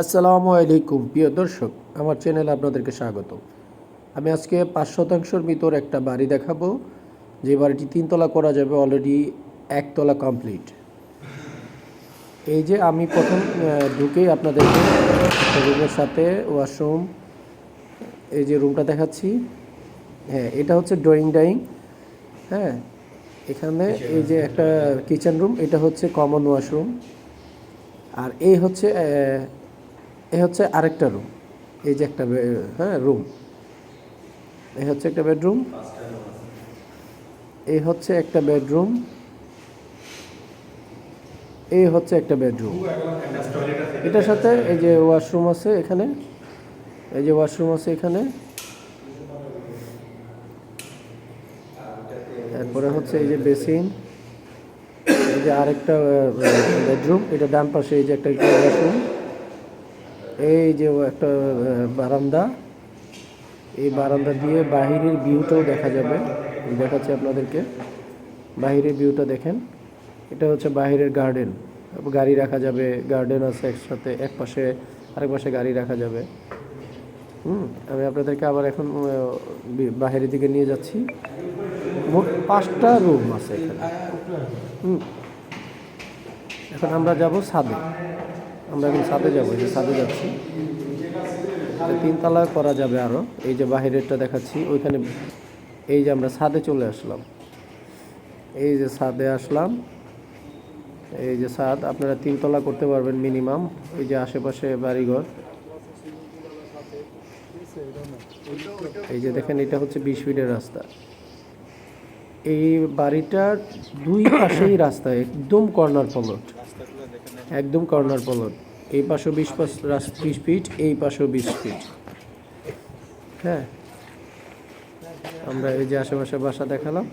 আসসালামু আলাইকুম প্রিয় দর্শক, আমার চ্যানেলে আপনাদেরকে স্বাগত। আমি আজকে 5 শতাংশের ভিতর একটা বাড়ি দেখাবো, যে বাড়িটি 3 তলা করা যাবে। অলরেডি 1 তলা কমপ্লিট। এই যে আমি প্রথম ঢুকেই আপনাদেরকে রুমের সাথে ওয়াশরুম, এই যে রুমটা দেখাচ্ছি। হ্যাঁ, এটা হচ্ছে ড্রয়িং ডাইং। হ্যাঁ, এখানে এই যে একটা কিচেন রুম, এটা হচ্ছে কমন ওয়াশরুম। আর এই হচ্ছে আরেকটা রুম। এই যে একটা রুম, এই হচ্ছে একটা বেডরুম, এই হচ্ছে একটা বেডরুম, এই হচ্ছে একটা বেডরুম। এটার সাথে এই যে ওয়াশরুম আছে এখানে, এই যে ওয়াশরুম আছে এখানে। তারপরে হচ্ছে এই যে বেসিন, এই যে আরেকটা বেডরুম, এটা ডান পাশে এই যে একটা ওয়াশরুম, এই যে একটা বারান্দা। এই বারান্দা দিয়ে বাহিরের ভিউটাও দেখা যাবে। দেখাচ্ছি আপনাদেরকে, বাহিরের ভিউটা দেখেন। এটা হচ্ছে বাহিরের গার্ডেন, গাড়ি রাখা যাবে। গার্ডেন আছে একসাথে, এক পাশে আরেক পাশে গাড়ি রাখা যাবে। আমি আপনাদেরকে আবার এখন বাহিরের দিকে নিয়ে যাচ্ছি। মোট 5টা রুম আছে এখানে। এখন আমরা যাব ছাদে। আমরা এখন ছাদে যাবো, এই যে ছাদে যাচ্ছি। 3 তলা করা যাবে আরও। এই যে বাহিরেরটা দেখাচ্ছি ওইখানে। এই যে আমরা ছাদে চলে আসলাম, এই যে ছাদে আসলাম। এই যে ছাদ, আপনারা 3 তলা করতে পারবেন মিনিমাম। এই যে আশেপাশে বাড়িঘর, এই যে দেখেন, এটা হচ্ছে 20 ফিটের রাস্তা। এই বাড়িটার 2 পাশেই রাস্তা, একদম কর্নার প্লট, একদম কর্নার প্লট। এই পাশেও 20 ফিট, এই পাশেও 20 ফিট। হ্যাঁ, আমরা এই যে আশেপাশে বাসা দেখালাম।